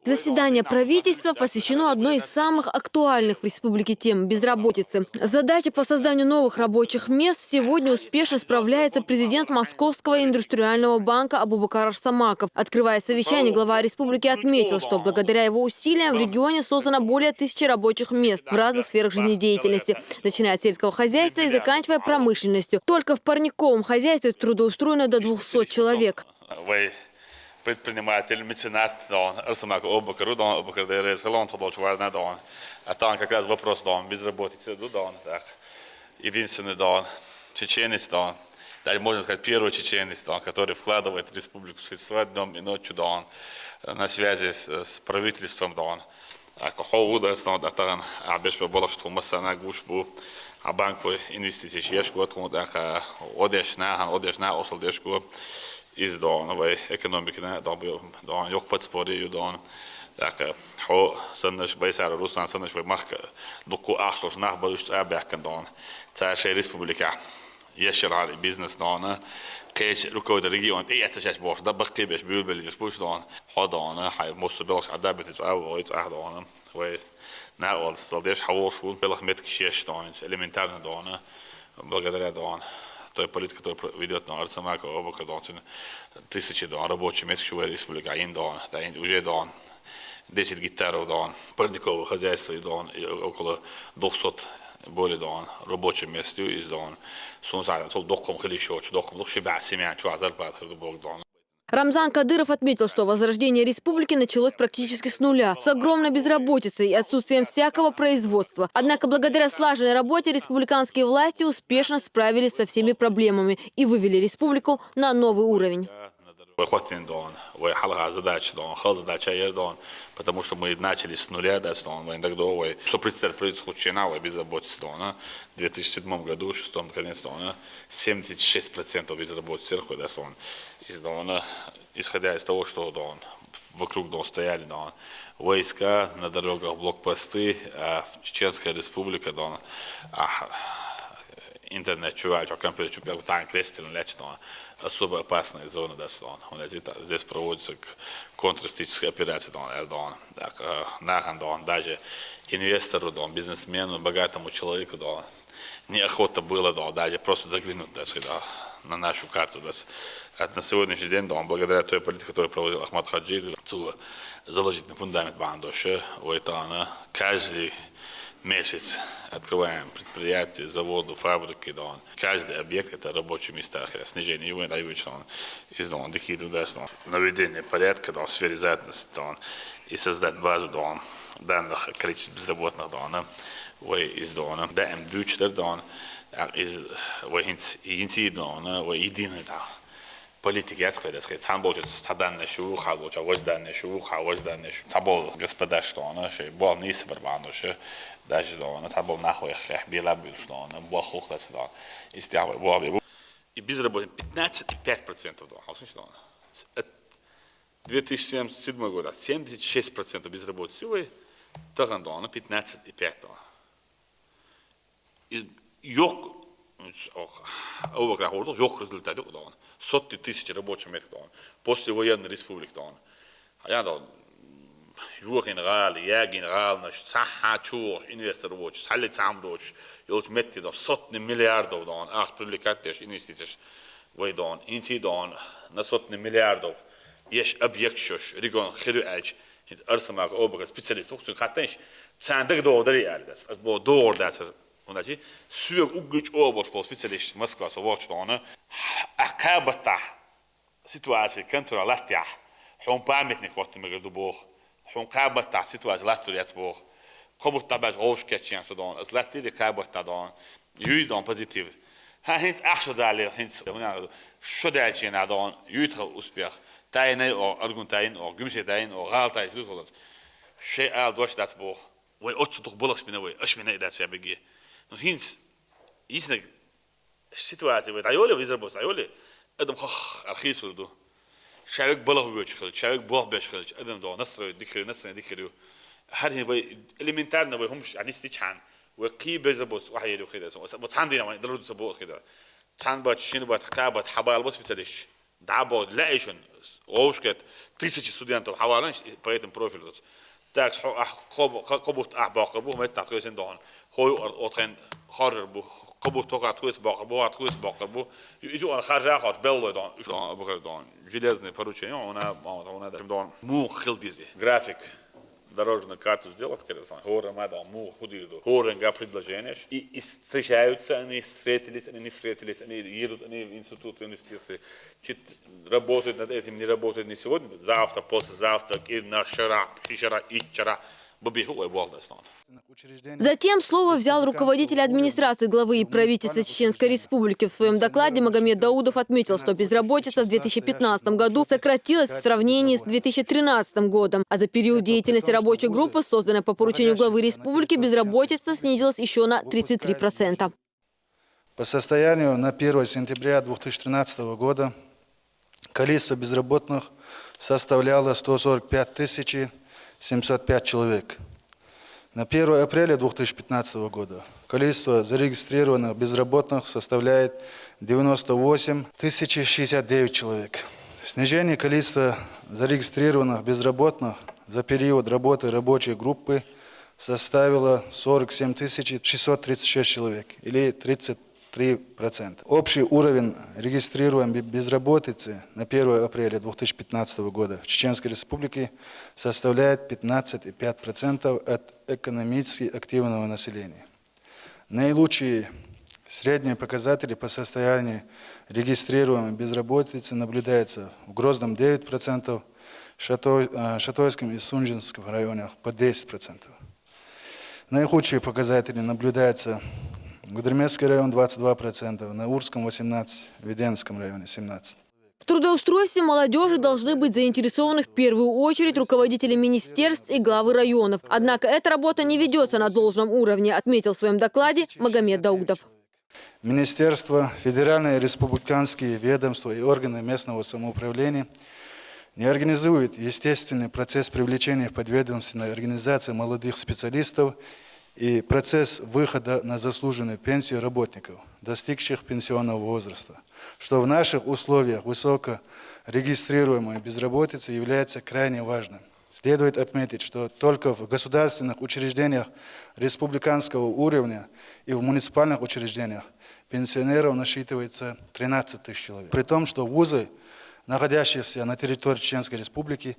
Заседание правительства посвящено одной из самых актуальных в республике тем – безработице. Задача по созданию новых рабочих мест сегодня успешно справляется президент Московского индустриального банка Абубакар Арсамаков. Открывая совещание, глава республики отметил, что благодаря его усилиям в регионе создано более 1000 рабочих мест в разных сферах жизнедеятельности, начиная от сельского хозяйства и заканчивая промышленностью. Только в парниковом хозяйстве трудоустроено до 200 человек. Предприниматель, меценат, Арсамак Абубакар, Абубакар Дерез, Халон Фадолчварна, а там как раз вопрос, безработицы, единственный, чеченец, даже можно сказать первый чеченец, который вкладывает в республику средства днем и ночью, на связи с правительством, a banku investicijsku otkunuták odesná oszaldésku izdon vagy ekonomikna don jogpatspori don tak ho sannas bajsára Ruszán sannas vagy mak dokku ásos nachbarust elbekken don Csársai Republika yesherali business don kés rukod regiont értesek bors da bakébes bülbelis bus don hadon hay most belas adabet is always ahdon vagy نقول صديش حوش فول بلخ متك شيش دون элементарно дон благодаря дон той политика той ведет на Арсамак Абубакар дон 1000 дон рабочие места в республике дон уже дон 10 гектаров дон парникового хозяйства дон около 200 более дон рабочих мест из дон сонсален сол доком хлещёч доком лучше ба семья чу азарбат бог дон. Рамзан Кадыров отметил, что возрождение республики началось практически с нуля, с огромной безработицей и отсутствием всякого производства. Однако благодаря слаженной работе республиканские власти успешно справились со всеми проблемами и вывели республику на новый уровень. Потому что мы начали с нуля, что представляет правительство Чечена безработицы в 2007 году, в 2006 конец 76% безработицы, исходя из того, что вокруг стояли войска на дорогах, блокпосты, Чеченская республика, интернет чувак, компьютер чувак, танк крестил, особо опасная зона, здесь проводится контртеррористическая операция, даже инвестору, бизнесмену, богатому человеку, неохота было, даже просто заглянуть, на нашу карту. На сегодняшний день, благодаря той политике, которую проводил Ахмад Хаджи, заложить на фундамент бандоши, каждый месяц открываем предприятия, заводы, фабрики, каждый объект это рабочие места, снижение его наведение порядка в сфере занятости и создать базу данных количества безработных из даем дючтер из единый политики, я сказал, сам будет саданный шоу, халуч, авожданный шоу, авожданный шоу. Табол господа, что он, что был не собран, что даже табол нахуй белабил, что он был хлопнул, что из того был. И безработица 15,5%, от 2007 года 76% безработицы, тогда 15,5%. Yok yok результаты сотни тысяч рабочих мест после военной республики юг генерал я генерал наш саха чур инвестор воч салли самдоч ёлч метти сотни миллиардов ах привлекать инвестиции войдон инти на сотни миллиардов есть объект шош регион хирюач Арсамак Абубакар специалист хатенш цандык доодары ялдас бо доордас Значит, сюг угуч обош по специалист Москва совочтона, акабата ситуация контроля латя, хом памятник вот мы говорю бог, хом кабата ситуация латурец бог, кому табаж ошкетчен содан, as лати де кабата дан, юйдан позитив. Хинц ахшодали, хинц шодальчен адан, юйтал успех, тайны о аргунтайн о гумшетайн о галтай слухолот. Шей ал дош дат бог, ой отцу toch болах спиновой, аш меня дат я беги. Но хинц, истинно ситуация в Айоле, в изработке Айоле, Адам хах архис урду. Человек балах вычхал, человек бог бешхал, Адам настроит дикрю. Харин вы элементарно вы хумш анистичан, вы ки безработ вахиду хида. Вот цандина мы дород собот хида. Цан бат шин бат хабат хабал бат специалист. дабо лейшен оушкет тысячи студентов хавалан по этому профилю. Так кобут бакабу мет таткойсен дон хой отген харбу кобут токаткойс бакабу аткойс бакабу иду ан харжахат белло дон бакар дон железные поручения она дон му хилдизи график дорожную карту сделать, когда хоры мадам му худиду хоренга предложения и встречаются они встретились они едут они в институт инвестиций работают над этим не работают не сегодня завтра послезавтра и на вчера и вчера бабиху и болдастон. Затем слово взял руководитель администрации главы и правительства Чеченской Республики. В своем докладе Магомед Даудов отметил, что безработица в 2015 году сократилась в сравнении с 2013 годом. А за период деятельности рабочей группы, созданной по поручению главы республики, безработица снизилась еще на 33%. По состоянию на 1 сентября 2013 года количество безработных составляло 145 705 человек. На 1 апреля 2015 года количество зарегистрированных безработных составляет 98 069 человек. Снижение количества зарегистрированных безработных за период работы рабочей группы составило 47 636 человек, или 33%. Общий уровень регистрируемой безработицы на 1 апреля 2015 года в Чеченской Республике составляет 15,5% от экономически активного населения. Наилучшие средние показатели по состоянию регистрируемой безработицы наблюдаются в Грозном 9%, Шатойском и Сунжинском районах по 10%. Наихудшие показатели наблюдаются в Гудермесский район 22%, на Урском 18%, в Веденском районе 17%. В трудоустройстве молодежи должны быть заинтересованы в первую очередь руководители министерств и главы районов. Однако эта работа не ведется на должном уровне, отметил в своем докладе Магомед Даудов. Министерства, федеральные и республиканские ведомства и органы местного самоуправления не организуют естественный процесс привлечения в подведомственные организации молодых специалистов и процесс выхода на заслуженную пенсию работников, достигших пенсионного возраста, что в наших условиях высокорегистрируемой безработицы является крайне важным. Следует отметить, что только в государственных учреждениях республиканского уровня и в муниципальных учреждениях пенсионеров насчитывается 13 000 человек. При том, что вузы, находящиеся на территории Чеченской Республики,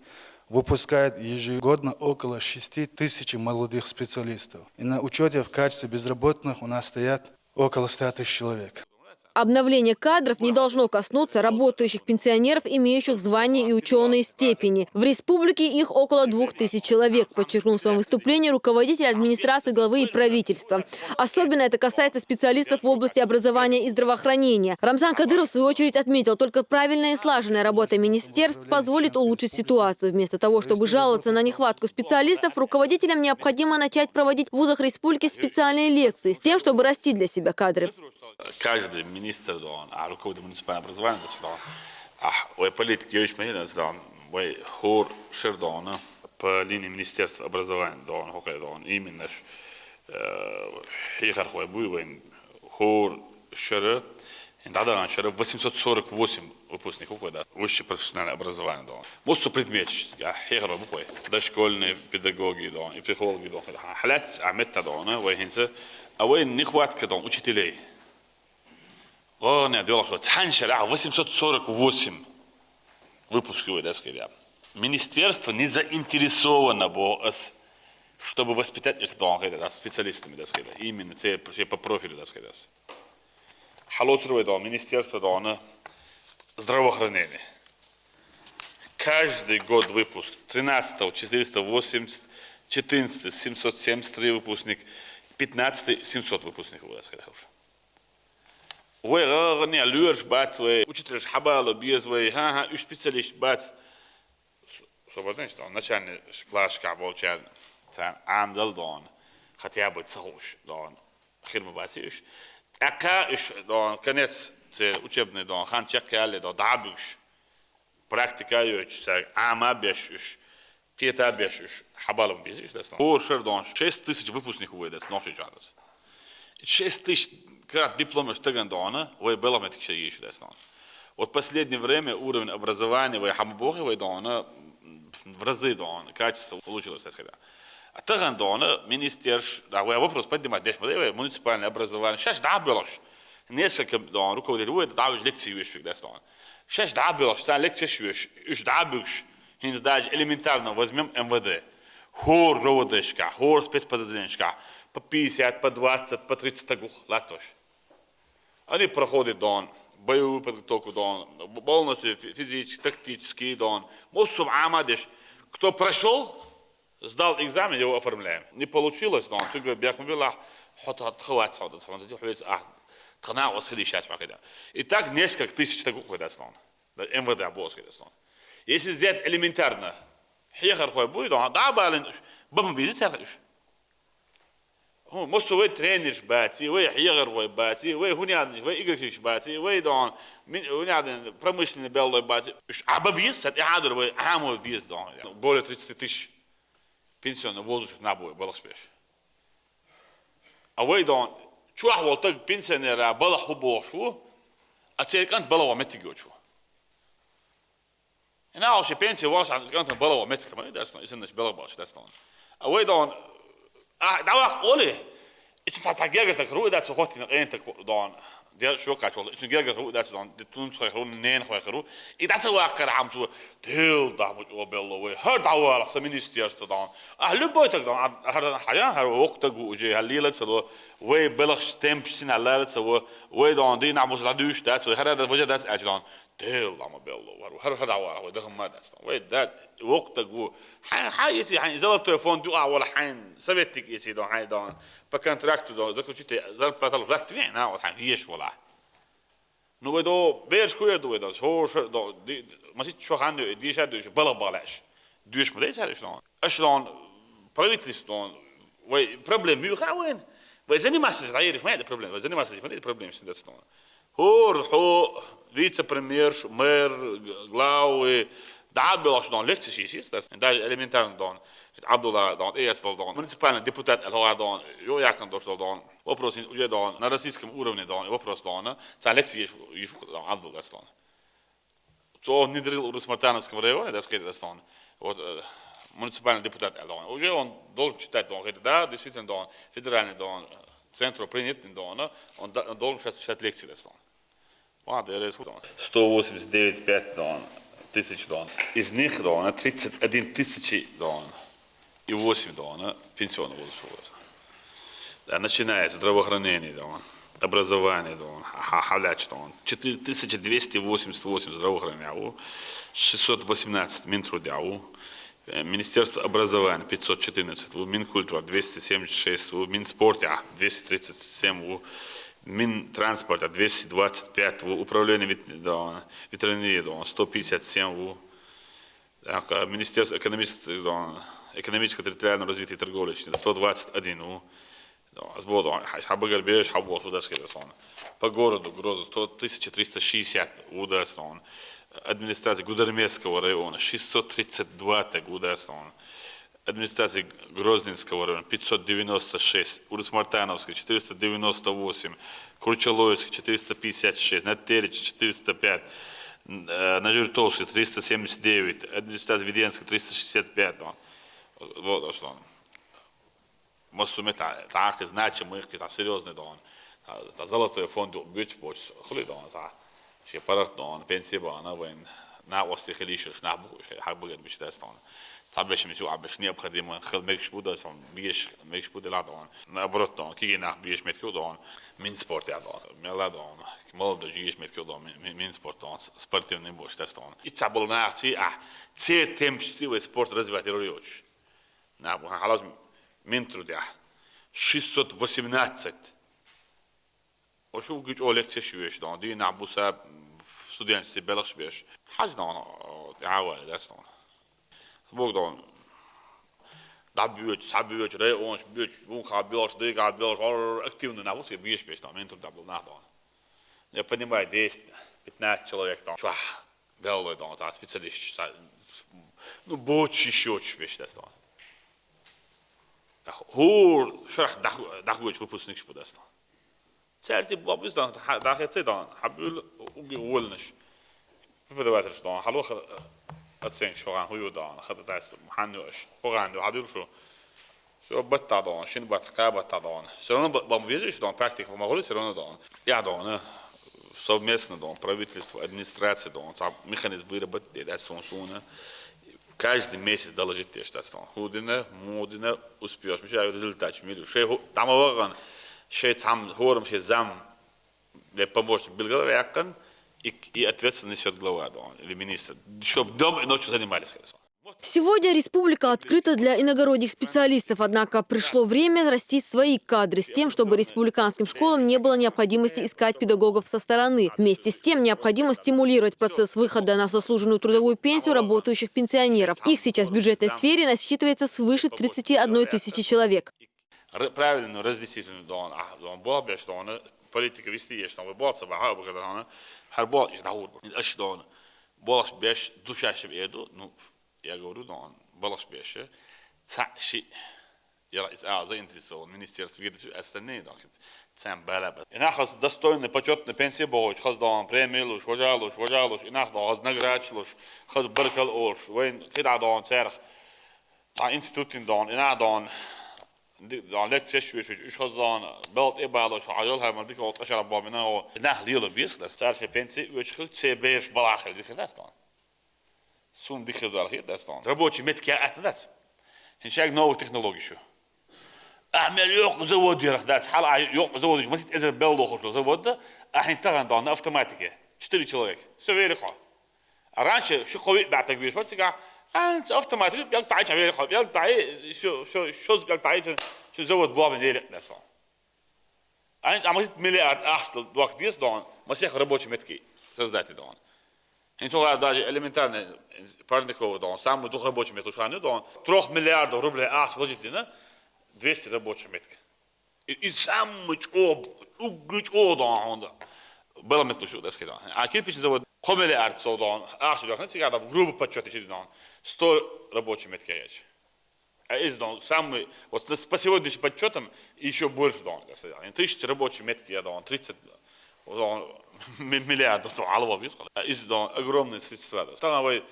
выпускают ежегодно около 6 000 молодых специалистов. И на учете в качестве безработных у нас стоят около 100 000 человек. Обновление кадров не должно коснуться работающих пенсионеров, имеющих звания и ученые степени. В республике их около 2000 человек, подчеркнул в своем выступлении руководитель администрации главы и правительства. Особенно это касается специалистов в области образования и здравоохранения. Рамзан Кадыров, в свою очередь, отметил, только правильная и слаженная работа министерств позволит улучшить ситуацию. Вместо того, чтобы жаловаться на нехватку специалистов, руководителям необходимо начать проводить в вузах республики специальные лекции с тем, чтобы расти для себя кадры. Каждый министр, руководитель муниципального образования, ой, политик, ой, хор шердона по линии министерства образования, именно хихар хой буй, хор шеры, иногда шеры 848 выпускников, высшее профессиональное образование, может предметить, хихар буй, дошкольные педагоги, и психологи, халят, амета, ой, хинцы, а ой, нехватка, учителей. О, дело, что 848 выпусков, министерство не заинтересовано было, чтобы воспитать их специалистами, именно по профилю. Халоцеровое министерство здравоохранения. Каждый год выпуск 13 480, 14 773 выпускник, 15 700 выпускников. Ой, не лёрш бац, учитель хабала без, ха, уж специалист бац. Свободный, что начальный класс каболчан, амдал дон, хотя бы цахуш, дон, хирма бациш. Ака уж дон, конец учебный дон, хан чакали дон, дабуш. Практика юч, ама бешуш, кита бешуш, хабалом безиш, да снова. О, шердон, 6000 выпускников выйдет, ночью чарас. 6000 Kad diploma stegen dana, oj belamet kje ješu desna. Вот в последнее время уровень образования в Хамбурге в разы качество улучшилось, так сказать. А тогда министерство, вопрос поднимать, муниципальное образование, сейчас добилось. Несколько руководителей давали лекции вещи, сейчас добилось, лекции вещи, добилось. И даже элементарно возьмем МВД. Хор роводышка, хор спецподразделенчика, по 50, по 20, по 30 тагух, латош. Они проходят боевую подготовку, полностью физически, тактически, мозг амадиш. Кто прошел, сдал экзамен, его оформляем. Не получилось, только бьякмубила, и так несколько тысяч тагух выдаст, МВД обоз выдаст. Если взять элементарно, хехар хой будет, да, балин, бам бизнес архиш. Может, вы тренер бати, вы хехар хой бати, вы гунядный, вы игрокиш бати, вы гунядный промышленный белой бати. А бизнес, это хадр вы амой бизнес, более 30 тысяч пенсионный возраст на бой, был успеш. А вы чуах вот так пенсионера было хубошу, а церкан было вам это гочу. En als je pensie was, dan kan het wel met het dat is in de spelbal, dat is dan. En wij dan, dat was olie. Het is dat gerget dat groeit dat zo goed in één te dan. Die zo gaat wel. Het is gerget dat dan de toen zo gewoon nee nog groeit. Ik dat zo wel kan zo heel dat moet je bellen wij. Hard dat wel als minister dan. Lukt het dan. Har ook te goed je leert zo wij belg stemps in alert zo wij dan die naam was dat dus dat zo har dat wat dat is dan. Heel lang bello, har dat wel maar dat. Weet dat ook te goed. Hij is hij zal telefoon doen al hij سبتك is dan hij dan per contract dan dat je dat patal rat weer nou wat hij is voilà. Nu we do beer square do dat hoor dat maar zit zo gaan die zijn dus balabalash. Dus maar deze is dan. Als dan politisch dan wij probleem nu gaan we. We zijn niet masses daar is maar het probleem. We zijn niet masses maar het probleem is dat dan. Hoor vice-premier, mayor, главы, да, было, что он лекции есть, даже элементарно, это Абдулла, ЕС, муниципальный депутат, его якон, что вопрос уже на российском уровне, вопрос, это лекции есть, Абдулла, что он внедрил в Русмартановском районе, так сказать, вот муниципальный депутат, уже он должен читать, да, действительно, федеральный, центр принятый, он должен сейчас читать лекции, 189,5 тысяч из них 31 тысячи и 8 пенсионного возраста. Начинается здравоохранение, образование, халяч, 4288 здравоохранения, 618 Минтруда, Министерство образования 514, Минкультура 276, Минспорта 237, Минтранспорта 225, Управление ветеринарии 157, Министерство экономического территориального развития и торговли 121, по городу Грозу 1360 ударствон, администрация Гудермесского района 632 ударствон, администрации Грозненского района 596, Урус-Мартановской 498, Кручалоевской 456, Натерич 405, Нажертовской 379, администрация Веденской 365. Вот что. Массуме так значимых, серьезный золотой фонд бюджет, хули ще парах пенсия войн на остых лишних на буш хабгад бештастон табеш мису абеш необходимо хелмекш буда сам биш мекш буда ладон наоборот кигина биш меткодон мин спорт я меладон молодо жиш меткодон мин спорт спортивный бештастон и цабл нахти це темпсивый спорт развивать ролёч на халат мин трудя 618 وشو جيت أولك تشويش دون دي نعبوسا ستودنت سيبلغش بيش حاج دون تعاون داس دون سبوك دون دابيوت سابيوت ري اونش بيوت بون خابيوش دي خابيوش активно نعبوسا بيش بيش دون مين تدبل ناخدون я понимаю 10 15 человек дон чуа белый дон за специалист ну больше еще беш дас дон хор шрах дахгоч выпускник шпудас дон سألتي بابيس دان داخل تدان حبيل وجي ولنش بدأت أشتغل حلو أتسين شو عن هو دان خد تاس محنوش هو عنده عدل شو بتعدون شين بتقابل تعدون شلون بمبيجش دان براكتيك ما هو شلون دان يا دان совместно дон правительство администрация дон сам механизм выработать это сонсуна каждый месяц доложить те что там худина модина успеешь мы сейчас результат милю шей там ваган шей там хором шей зам для помощник белград якан и ответственность несет глава дон или министр чтобы дом и ночью занимались. Сегодня республика открыта для иногородних специалистов, однако пришло время растить свои кадры с тем, чтобы республиканским школам не было необходимости искать педагогов со стороны. Вместе с тем необходимо стимулировать процесс выхода на заслуженную трудовую пенсию работающих пенсионеров. Их сейчас в бюджетной сфере насчитывается свыше 31 тысячи человек. Правильно разделительно дон был без дон политика вести есть дон был собака обгадана харбол из даур аш дон был без душащим еду ну я говорю, да, балаш беше, цаши, я заинтересован, министерство видит остальные, да, цем балаба. И нахаз достойный почетный пенсия будет, хаз дан премируш, хожалуш, и нах да хаз наградшлуш, хаз баркал ош, вين кида дан церх, а институтин дан, и на дан лекция швейш, إيش хаз дан بلد إبادش, عجلها ما ديك وقت أشرب بامنا هو نح ليلو بيس, ده صار في пенсии, وإيش خل تسيبيش بلاخل ديك الناس دان. Сум дихедал хит дастан. Рабочий метки атдас. Хиншаг новых технологий шо. Амел yok завод дирахдас. Хала yok завод. Масит эзер белдо хошло завода. Ахин таган дан автоматика. 4 человек. Все верихо. А раньше шо ковид батак виш. Вот сега автоматика бяг тай чавер. Бяг тай шо бяг тай шо завод буабен делек дастан. А масит миллиард ахсл вакт дис дан. Масих рабочий метки создать дан. Иногда даже элементарно парниковый дом, самый дух рабочий метод шаню дом, 3 миллиардов рублей ах вложительно, 200 рабочих меток. И самый углич дом, было метод что das getan. А кирпичный завод, миллиард со дом, ах что так, всегда грубо подсчет еще дом, 100 рабочих меток есть. А из дом самый, вот по сегодняшним подсчетам еще больше дом, 1000 рабочих меток я дом, 30 миллиардов долларов вискал. Издал огромные средства. Там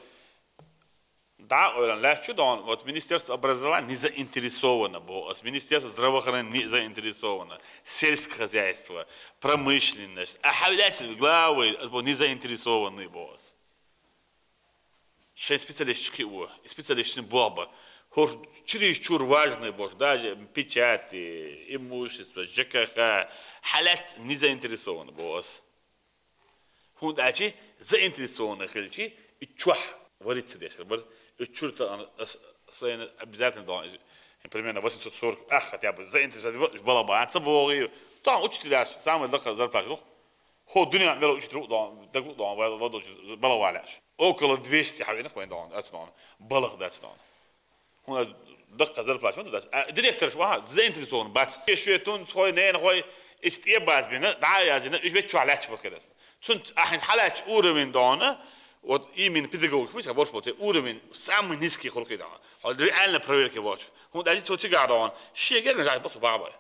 да, легче дон. Вот Министерство образования не заинтересовано было, Министерство здравоохранения не заинтересовано, сельское хозяйство, промышленность, а хавляти главы не заинтересованы было. Шесть специалистов его, специалисты было. Чересчур важный бог, даже печати, имущество, ЖКХ, халят не заинтересованы было. Хундачи заинтересованы хельчи и чух варится здесь, и чурта стоит обязательно должен, примерно 840, хотя бы заинтересованы балабан, собой, там учителя самые зарплаты, ход дуня мело учителю, так балаваляш, около 200 хавинах войн дан, это балах дастан. هنا دقة زرقاء شو ده؟ ديريكتور شو هذا زين بس شو تون خوي نين خوي استيباز بينا دعاية زين إيش بتشو علاش بكرة تون أحين حلاش أورمين دانا وإيمين بيدقوق فيش كبار فوتي أورمين سام نسكي خلقي دانا هذا رأينا برويل كبار هون ده جت توتي قاعدان شيء غير نجاي بس بابا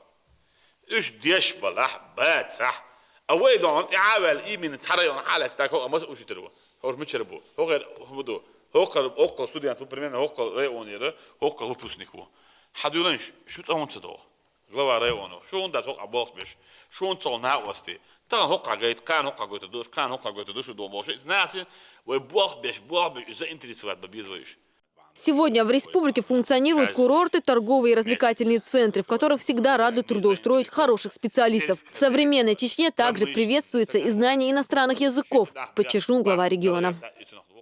إيش ديش بلح بات صح أوي دان تعامل إيمين تحريون حلاش تاكل أما وش تروى هو مش تربو هو غير هو بدو هوكل студент примерно هوكل районера هوكل выпускнику حدولن شو تاون تدو глава района شو он дат هوكل باص بيش شو он صار ناقصتي ترى هوكل جايت كان هوكل جايت دوش كان هوكل جايت دوش دو باش ناسي وباص بيش заинтересовать бабизваешь. Сегодня в республике функционируют курорты, торговые и развлекательные центры, в которых всегда рады трудоустроить хороших специалистов. В современной Чечне также приветствуется и знание иностранных языков, подчеркнул глава региона.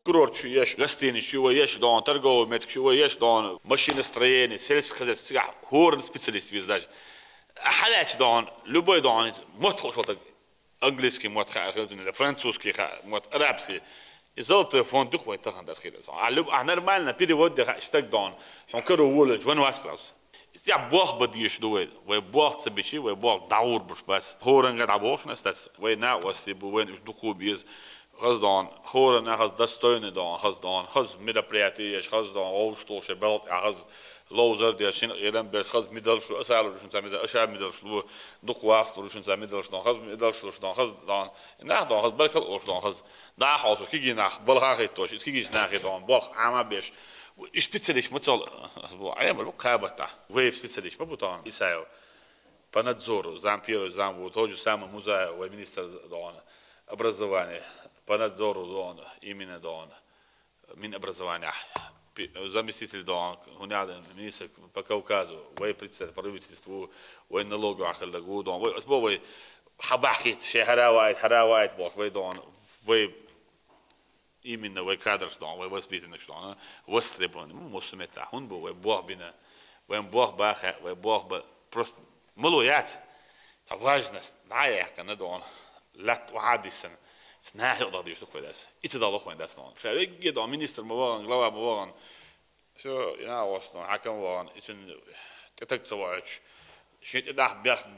Курорт есть, гостиница есть, дон торговый метк есть, дон машиностроение, сельское хозяйство, хорн специалист везде. Халять дон, любой дон, мот вот английский мот, французский мот, арабский. И золотой фонд духовный так надо сказать. А нормально перевод штаг дон, он куру волить, вон вас класс. Я бог бодишь дует, вы бог собичи, вы бог даур буш бас. Хорн гада бог настас, вы на вас либо вы духу без خزدان خورنا خز دستوين دان خزدان خز مدبرياتيش خزدان روشتوش بلط خز لوزر ديشين يلم بالخز ميدل شو أسأل روشن سامي أشعر ميدل شو دق واست روشن سامي ميدل شو خز ميدل شو خز دان نه دان خز بالكل أوش دان خز دا حاطو كيجي نخ بالها خيتوش كيجي نخ دان بالخ عم بيش إيش بتسليش متصل عيام الوقابة ويف بتسليش ما بطان يسايو بنادزور زامبيرو زامبو توجو سام موزا ومينستر دان образование по надзору дон именно дон Минобразования заместитель дон гуняден министр по Кавказу وي председатель правительства وي налогу ахаллагу дон وي اسبوع حباحكي شي حراوايت بوخ وي دون وي именно وي كادرش دون وي وسبيتنكش دون وستريبون موسمتا هون بو وي بوخ بنا وي بوخ باخ وي بوخ просто ملويات важность نايا كان دون لا وعادسن ناهي قضاء ديش تخوي داس إتدالو خوين داس نون شايف جدا مينستر موان غلاوة موان شو ينا وصلنا حكم موان إتن كتك سواج شيء ده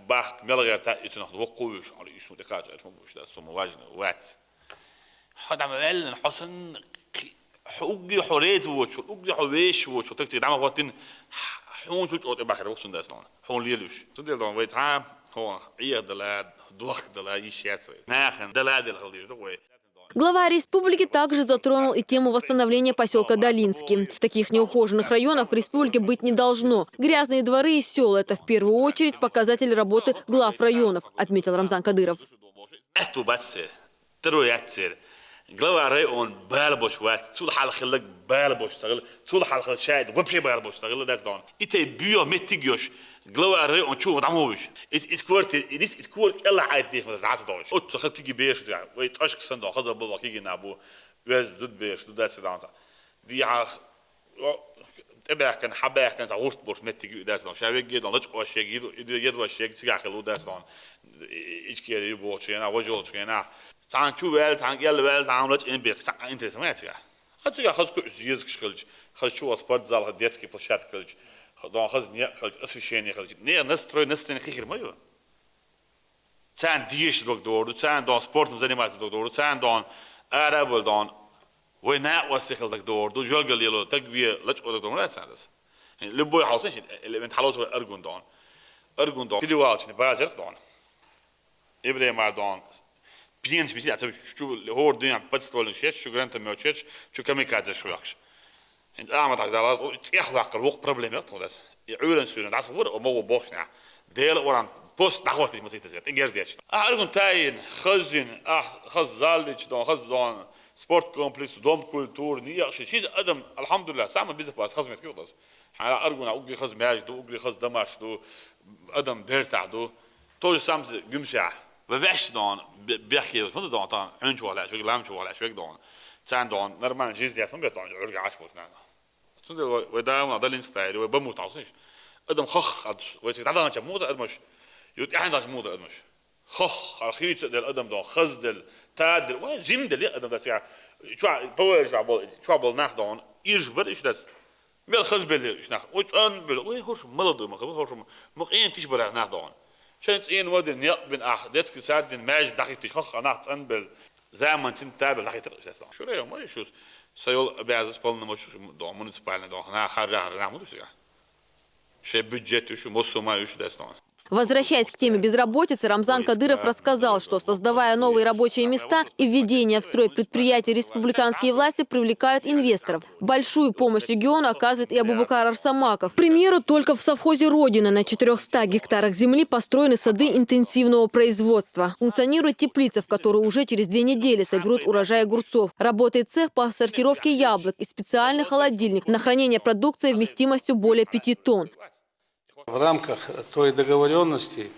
باخ ملغة تا إتن ناخد وقويش على إيش متكاج إتن مبوش داس سوم واجنا وات هذا مبلن حسن حوجي حريت ووش حوجي حويش ووش تكتي دعم وقتين حون شو تقول باخر وقت داس نون حون ليلوش تدير دون ويت ها هو عيا دلاد Глава республики также затронул и тему восстановления поселка Долинский. Таких неухоженных районов в республике быть не должно. Грязные дворы и села – это в первую очередь показатель работы глав районов, отметил Рамзан Кадыров. глава район بالبوش وات طول حال خلق بالبوش تغل طول حال خلق شاهد وبشي بالبوش تغل داس دون إتى بيو متيجوش глава район شو مدعموش إتكورت إتكورت إلا عاد ديه متزعات دوش أوت خلق تيجي بيش ده ويتأشك صندوق خذ بالله كيجي نابو ويز ضد بيش ضد داس دون دي تبع كان حبايح كان تعورت بوش متيجي داس دون شايف جدا لطش أشياء يد أشياء تيجي خلو داس دون إيش كيري يبوش هنا وجهه هنا تعال شو بال تعال يلا بال تعال لطش إن بيك أنت سمعت يا هتيجي خذ كل جيز كشخلج خذ شو أسبرت زال هديتك بلشات كلج دون خذ نيا خذ أسفشيني خذ نيا نستروي نستني خير ما يو تعال ديش دكتور تعال دون سبورت مزني ما دكتور تعال دون أرابل دون وين وسخل دكتور دو جوجل يلو تقوي لطش دكتور لا تساعدس اللي بوي حاصل اللي من حالته أرجون دون في الوقت نبازر دون إبراهيم دون بينش بيصير عشان شو هو الدنيا بتستوي شيء شو جرانت ميوتشيتش شو كميكادز شو ياكش انت أعمل على ياخذ عقل وقت بروبلم يطلع ده يعولن سنة ده صور ومو بوشنا ديل وران بوست دعوة ما سيتزيد إنجاز ديش أرجون تاين خزين خز زالدش دون سبورت كومبلكس دوم كولتور نيا شيء أدم الحمد لله سامع بيزك بس خز متكيف ده على أرجون أوجي خز ماجد أوجي خز دمشق دو أدم بيرتع دو توج سامز جمشة وفيش دون بيحكي هذا دون طان عنش ولا شو لام شو ولا شو دون تان دون نرمان جيز ديات ما بيطلع يرجع عاش بوسنا تون ده وده ما ده الانستايل وبموت عصيش ادم خخ ويتعدى نش موضة ادمش يوت عندك موضة ادمش خخ على خيط ده الادم دون خز دل تاد وين جيم دل ادم ده ساعة شو باور شو بول نح دون يرج بد ايش ده ميل خز بل ايش نح ويتان بل وين هوش ملضو ما هوش مقين تشبر نح دون شانت إن ودن يقبل أحداث كساد ماج دقيقة خخ أنا أنبل زمان تنتابل دقيقة أساسا شو رأيه ما يشوف سيول بعض سبالنا مش دون منسبالنا دون أنا خارج أنا مو دوسيا شيء بيدجت وشو مصوما وشو داستان. Возвращаясь к теме безработицы, Рамзан Кадыров рассказал, что, создавая новые рабочие места и введение в строй предприятий, республиканские власти привлекают инвесторов. Большую помощь региону оказывает и Абубакар Арсамаков. К примеру, только в совхозе «Родина» на 400 гектарах земли построены сады интенсивного производства. Функционирует теплица, в которой уже через 2 недели соберут урожай огурцов. Работает цех по сортировке яблок и специальный холодильник на хранение продукции вместимостью более 5 тонн. В рамках той договоренности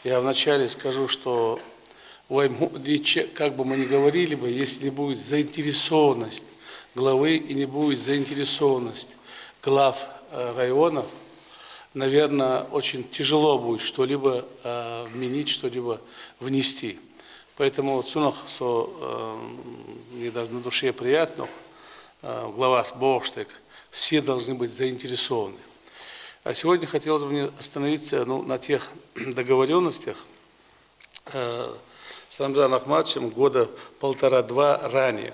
я вначале скажу, что как бы мы ни говорили бы, если не будет заинтересованность главы и не будет заинтересованность глав районов, наверное, очень тяжело будет что-либо вменить, что-либо внести. Поэтому мне даже на душе приятно, глава Богштек, все должны быть заинтересованы. А сегодня хотелось бы мне остановиться на тех договоренностях с с Рамзаном Ахматовичем года 1,5-2 ранее.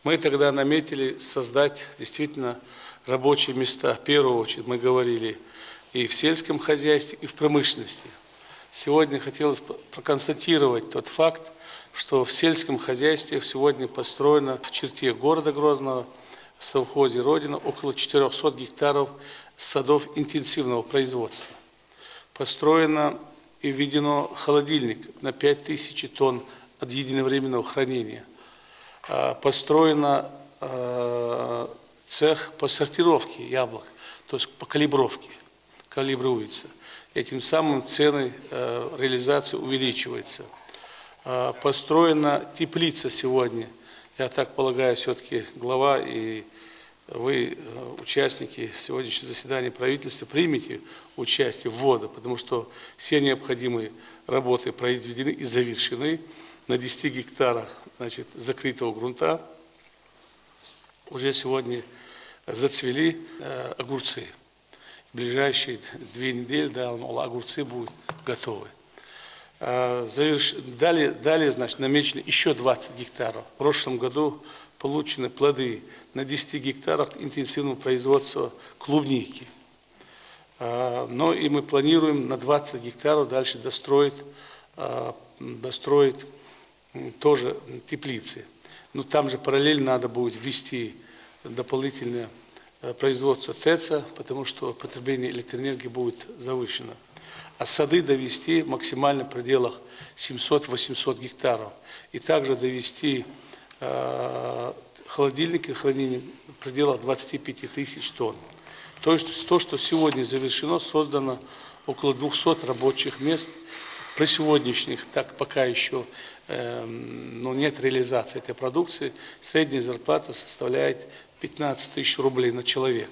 Мы тогда наметили создать действительно рабочие места. В первую очередь мы говорили и в сельском хозяйстве, и в промышленности. Сегодня хотелось проконстатировать тот факт, что в сельском хозяйстве сегодня построено в черте города Грозного, в совхозе «Родина», около 400 гектаров садов интенсивного производства. Построено и введено холодильник на 5000 тонн от единовременного хранения. Построено цех по сортировке яблок, то есть по калибровке, калибруется. Этим самым цены реализации увеличиваются. Построена теплица сегодня. Я так полагаю, все-таки глава и вы, участники сегодняшнего заседания правительства, примете участие в вводе, потому что все необходимые работы произведены и завершены. На 10 гектарах, значит, закрытого грунта уже сегодня зацвели огурцы. В ближайшие 2 недели, да, огурцы будут готовы. Далее, значит, намечено еще 20 гектаров. В прошлом году получены плоды на 10 гектарах интенсивного производства клубники. Но и мы планируем на 20 гектаров дальше достроить тоже теплицы. Но там же параллельно надо будет ввести дополнительное производство ТЭЦа, потому что потребление электроэнергии будет завышено. А сады довести максимально в пределах 700-800 гектаров. И также довести холодильники хранения в пределах 25 тысяч тонн. То есть то, что сегодня завершено, создано около 200 рабочих мест. При сегодняшних, так пока еще нет реализации этой продукции, средняя зарплата составляет 15 тысяч рублей на человека.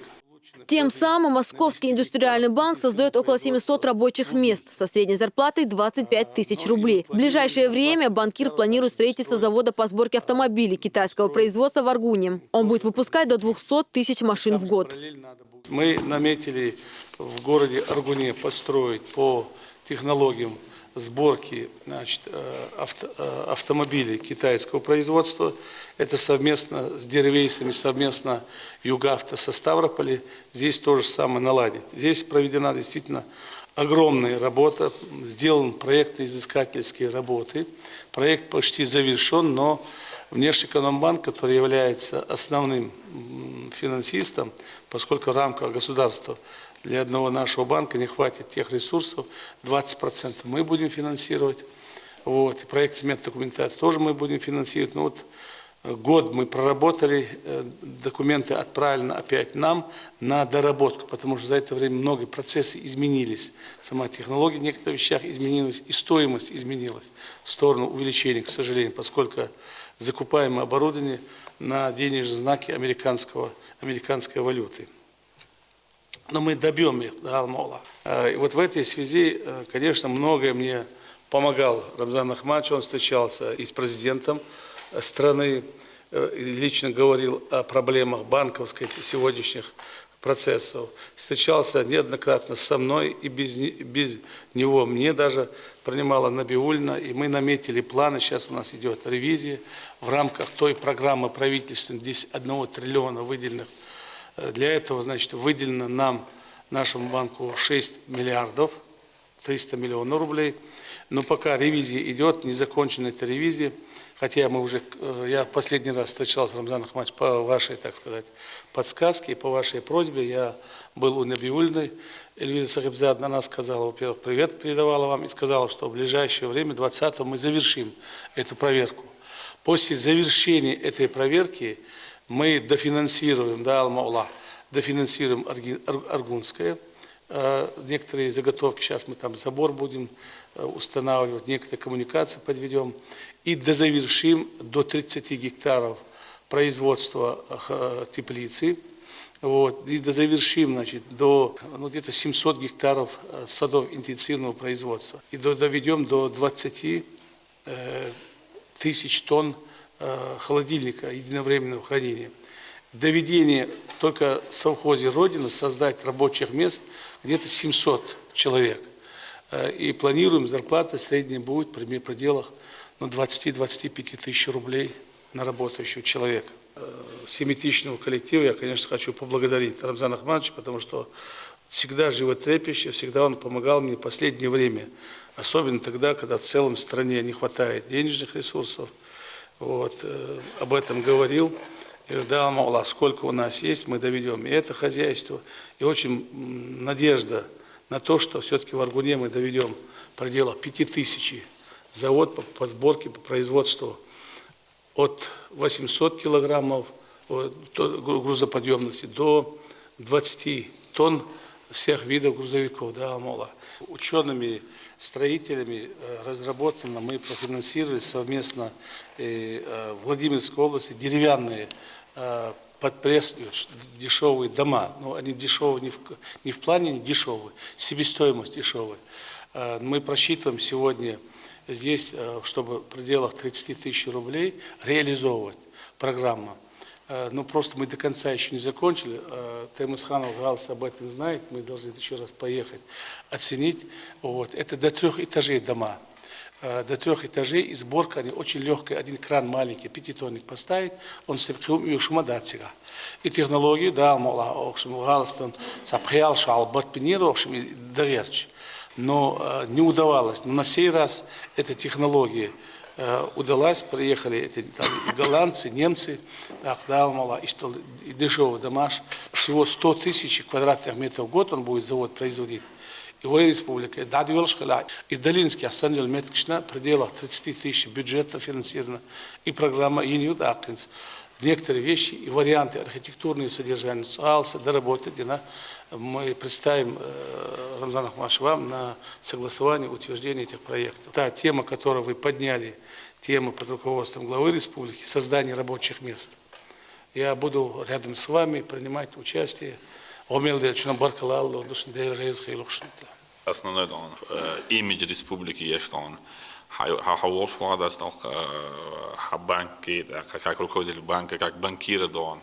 Тем самым Московский индустриальный банк создает около 700 рабочих мест со средней зарплатой 25 тысяч рублей. В ближайшее время банкир планирует строительство завода по сборке автомобилей китайского производства в Аргуне. Он будет выпускать до 200 тысяч машин в год. Мы наметили в городе Аргуне построить по технологиям сборки, значит, автомобилей китайского производства. Это совместно с Дервейсами, совместно Югавто со Ставрополя. Здесь то же самое наладить. Здесь проведена действительно огромная работа. Сделан проектно-изыскательские работы. Проект почти завершен, но Внешэкономбанк, который является основным финансистом, поскольку в рамках государства для одного нашего банка не хватит тех ресурсов, 20% мы будем финансировать. Вот. И проект смет документации тоже мы будем финансировать. Но вот год мы проработали, документы отправлены опять нам на доработку, потому что за это время многие процессы изменились. Сама технология в некоторых вещах изменилась, и стоимость изменилась в сторону увеличения, к сожалению, поскольку закупаемое оборудование на денежные знаки американской валюты. Но мы добьем их, да, Алмаула. И вот в этой связи, конечно, многое мне помогал Рамзан Ахматович. Он встречался и с президентом страны, лично говорил о проблемах банковских сегодняшних процессов. Встречался неоднократно со мной, и без него мне даже принимала Набиуллина, и мы наметили планы. Сейчас у нас идет ревизия в рамках той программы правительства, здесь 1 триллиона выделенных. Для этого, значит, выделено нам, нашему банку, 6 миллиардов 300 миллионов рублей. Но пока ревизия идет, не закончена эта ревизия, хотя я последний раз встречался с Рамзаном Ахматовичем по вашей, так сказать, подсказке и по вашей просьбе. Я был у Набиуллиной. Эльвира Сахибзадна, она сказала, во-первых, привет передавала вам и сказала, что в ближайшее время, 20-го, мы завершим эту проверку. После завершения этой проверки мы дофинансируем, да, Алмаула, дофинансируем Аргунское. Некоторые заготовки, сейчас мы там забор будем устанавливать, некоторые коммуникации подведем. И дозавершим до 30 гектаров производства теплицы. Вот, и дозавершим, значит, до где-то 700 гектаров садов интенсивного производства. И доведем до 20 тысяч тонн холодильника единовременного хранения. Доведение только в совхозе «Родина» создать рабочих мест где-то 700 человек. И планируем, зарплата средняя будет в пределах 20-25 тысяч рублей на работающего человека. Семитичного коллектива я, конечно, хочу поблагодарить Рамзана Ахмадовича, потому что всегда животрепещущий, всегда он помогал мне в последнее время. Особенно тогда, когда в целом стране не хватает денежных ресурсов. Вот, об этом говорил. И да, Аллах, сколько у нас есть, мы доведем и это хозяйство. И очень надежда на то, что все-таки в Аргуне мы доведем в пределах 5000 завод по сборке, по производству от 800 килограммов грузоподъемности до 20 тонн всех видов грузовиков. Да, Аллах. Учеными, строителями разработано, мы профинансировали совместно в Владимирской области деревянные под пресс дешевые дома. Но они дешевые не в плане не дешевые, себестоимость дешевая. Мы просчитываем сегодня здесь, чтобы в пределах 30 тысяч рублей реализовывать программу. Ну, просто мы до конца еще не закончили. Таймысханов Галс об этом знает. Мы должны еще раз поехать, оценить. Вот. Это до 3 этажей дома. До 3 этажей и сборка, они очень легкая. Один кран маленький, 5-тонник поставить, он сепхил и шумадатсига. И технологию, да, мола, Галстон, сапхиял, шал, батпиниру, и доверч. Но не удавалось. Но на сей раз эта технология удалась, приехали эти там, голландцы, немцы, так, да, мало, и дешевый домаш, всего 100 тысяч квадратных метров в год он будет завод производить. И в республике, и Долинский, Асанил Меткшна, в пределах 30 тысяч бюджета финансировано, и программа Иньют Актинс. Некоторые вещи и варианты архитектурные содержания ЦАЛСа доработать, мы представим Рамзану Ахмадовичу вам на согласование, утверждение этих проектов. Та тема, которую вы подняли, тема под руководством главы республики, создание рабочих мест. Я буду рядом с вами принимать участие. Основной имидж республики есть он. Хавош владас банки, как руководитель банка, как банкиры дон.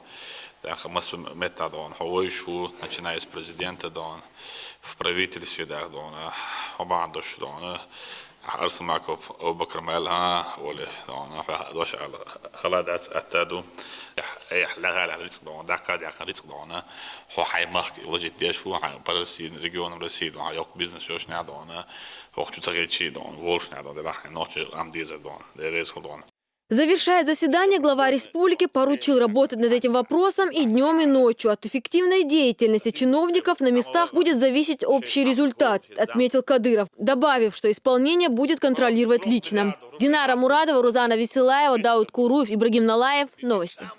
Массу методон, хавоишу, начиная с президента дон, в правительстве дон, обандуш дон, Арсамаков, Обакрамел, Оли дон, дош халадат аттаду, лагала риск дон, дакад риск дон, هو حيمخ وجد ديش هو برسين ريجون برسين هايوك بيزنس يوش نادون هو شو تغير شيء دون وولش نادون ده راح نوتش عم ديزر دون ده ريس دون. Завершая заседание, глава республики поручил работать над этим вопросом и днем, и ночью. От эффективной деятельности чиновников на местах будет зависеть общий результат, отметил Кадыров, добавив, что исполнение будет контролировать лично. Динара Мурадова, Рузана Веселаева, Дауд Куруев, Ибрагим Налаев. Новости.